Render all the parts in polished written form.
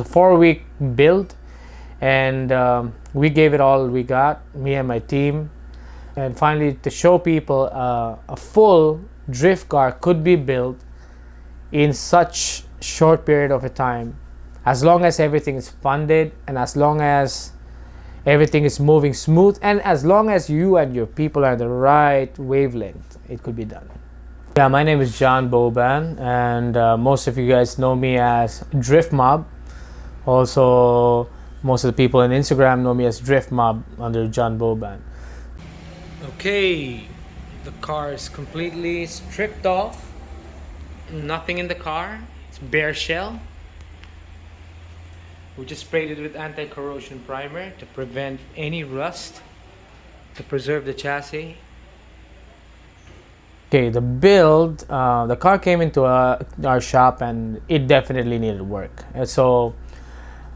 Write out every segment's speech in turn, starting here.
a 4-week build, and we gave it all we got, me and my team. And finally, to show people a full drift car could be built in such short period of a time, as long as everything is funded and as long as everything is moving smooth and as long as you and your people are the right wavelength, it could be done. Yeah, my name is John Boban, and most of you guys know me as DRIFTMOB. Also, most of the people on Instagram know me as DRIFTMOB under John Boban. Okay, the car is completely stripped off. Nothing in the car. It's bare shell. We just sprayed it with anti-corrosion primer to prevent any rust, to preserve the chassis. Okay, the build, the car came into our shop and it definitely needed work. And so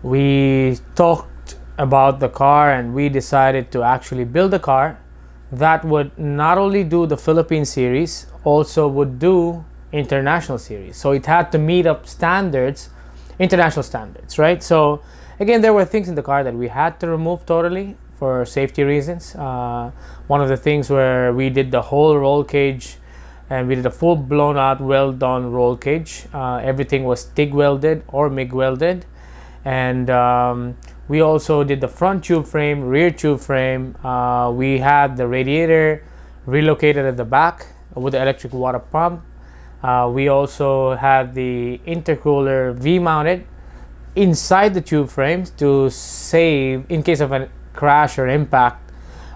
we talked about the car and we decided to actually build a car that would not only do the Philippine series, also would do international series. So it had to meet up standards, international standards, right? So again, there were things in the car that we had to remove totally for safety reasons. One of the things where we did the whole roll cage, and we did a full blown out well done roll cage. Everything was TIG welded or MIG welded, and we also did the front tube frame, rear tube frame. We had the radiator relocated at the back with the electric water pump. We also had the intercooler V-mounted inside the tube frames to save in case of a crash or impact.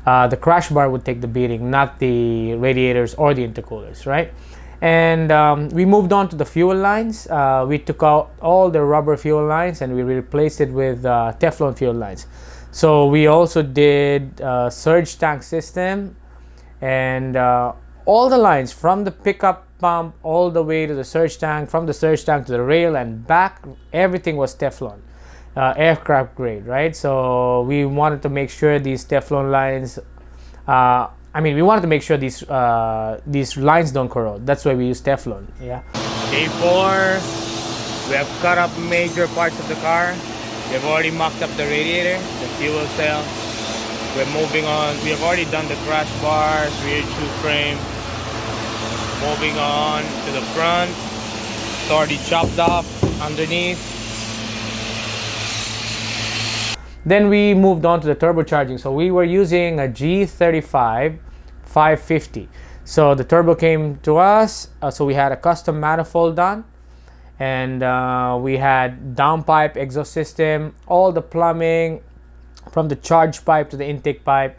The crash bar would take the beating, not the radiators or the intercoolers, right? And we moved on to the fuel lines. We took out all the rubber fuel lines and we replaced it with Teflon fuel lines. So we also did a surge tank system, and all the lines from the pickup pump all the way to the surge tank, from the surge tank to the rail and back, everything was Teflon, aircraft grade, right? So we wanted to make sure these Teflon lines, we wanted to make sure these lines don't corrode. That's why we use Teflon. Yeah. Day 4, we have cut up major parts of the car. We've already mocked up the radiator, the fuel cell. We're moving on. We have already done the crash bars, rear tube frame. Moving on to the front. It's already chopped off underneath. Then we moved on to the turbocharging. So we were using a G35 550. So the turbo came to us. So we had a custom manifold done. And we had downpipe exhaust system. All the plumbing from the charge pipe to the intake pipe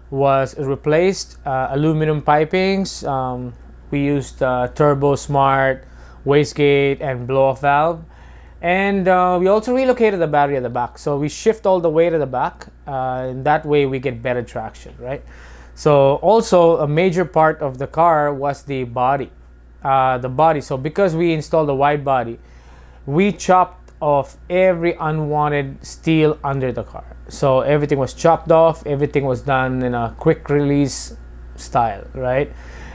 was replaced. Aluminum pipings. We used Turbo Smart, wastegate, and blow-off valve. And we also relocated the battery at the back. So we shift all the way to the back. And that way we get better traction, right? So also a major part of the car was the body. So because we installed a wide body, we chopped off every unwanted steel under the car. So everything was chopped off. Everything was done in a quick release style, right?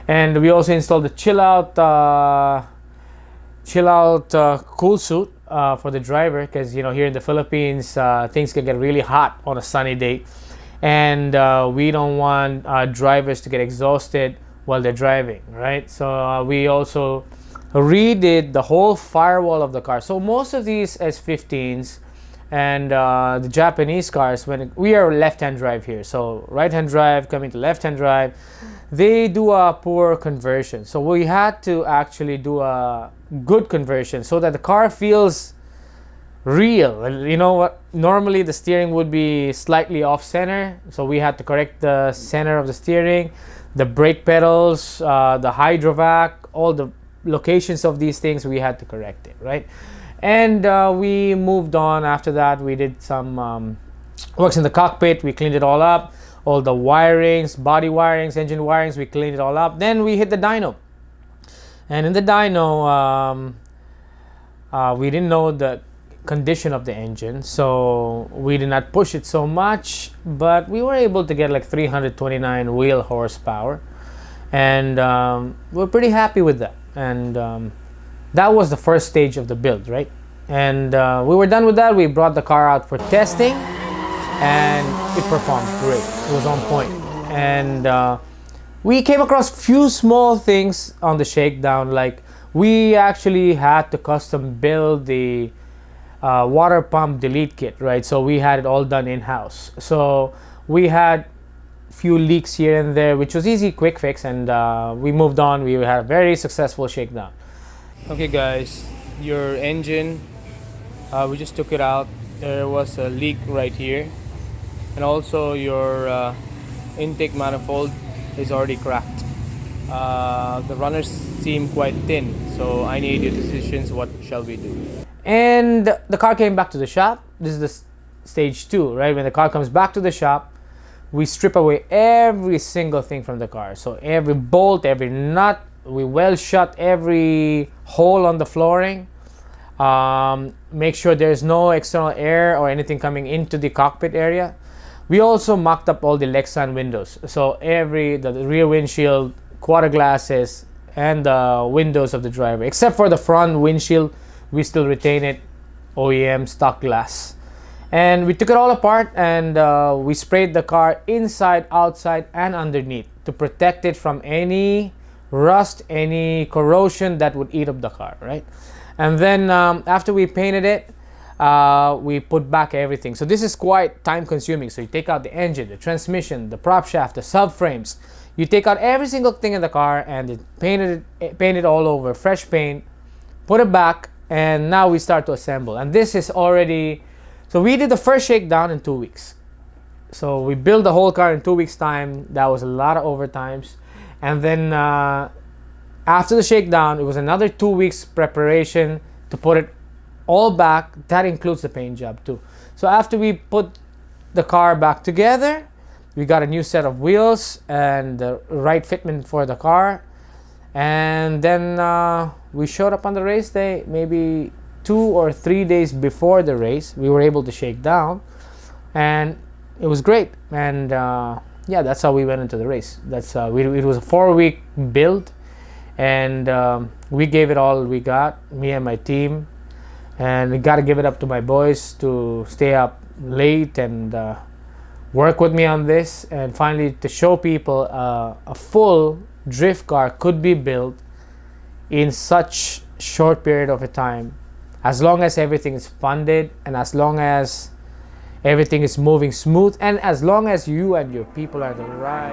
And we also installed the chill out cool suit for the driver, because here in the Philippines things can get really hot on a sunny day, and we don't want drivers to get exhausted while they're driving, right? So we also redid the whole firewall of the car. So most of these S15s and the Japanese cars, when we are left-hand drive here, so right-hand drive coming to left-hand drive, they do a poor conversion. So we had to actually do a good conversion so that the car feels real. You know what? Normally the steering would be slightly off center, so we had to correct the center of the steering, the brake pedals, the hydrovac, all the locations of these things we had to correct it, right? And we moved on. After that, we did some works in the cockpit. We cleaned it all up. All the wirings, body wirings, engine wirings, we cleaned it all up. Then we hit the dyno. And in the dyno, we didn't know the condition of the engine, so we did not push it so much, but we were able to get like 329 wheel horsepower. And we're pretty happy with that. And that was the first stage of the build, right? And we were done with that. We brought the car out for testing, and it performed great. It was on point. And we came across few small things on the shakedown, like we actually had to custom build the water pump delete kit, right? So we had it all done in-house. So we had few leaks here and there, which was easy, quick fix, and we moved on. We had a very successful shakedown. Okay guys, your engine, we just took it out. There was a leak right here, and also your intake manifold is already cracked. The runners seem quite thin, so I need your decisions. What shall we do? And the car came back to the shop. This is the stage 2, right? When the car comes back to the shop, we strip away every single thing from the car. So every bolt, every nut, we well shut every hole on the flooring. Make sure there's no external air or anything coming into the cockpit area. We also mocked up all the Lexan windows. So the rear windshield, quarter glasses, and the windows of the driver. Except for the front windshield, we still retain it OEM stock glass. And we took it all apart, and we sprayed the car inside, outside, and underneath to protect it from any rust, any corrosion that would eat up the car, right? And then after we painted it, we put back everything. So this is quite time consuming. So you take out the engine, the transmission, the prop shaft, the subframes. You take out every single thing in the car and paint it all over, fresh paint, put it back, and now we start to assemble. And this is already... So we did the first shakedown in 2 weeks. So we built the whole car in 2 weeks time. That was a lot of overtimes. And then after the shakedown, it was another 2 weeks preparation to put it all back. That includes the paint job too. So after we put the car back together, we got a new set of wheels and the right fitment for the car. And then we showed up on the race day, maybe 2 or 3 days before the race. We were able to shake down, and it was great. And yeah, that's how we went into the race. It was a 4-week build, and we gave it all we got, me and my team. And we got to give it up to my boys to stay up late and work with me on this, and finally to show people a full drift car could be built in such short period of a time, as long as everything is funded, and as long as everything is moving smooth, and as long as you and your people are the right.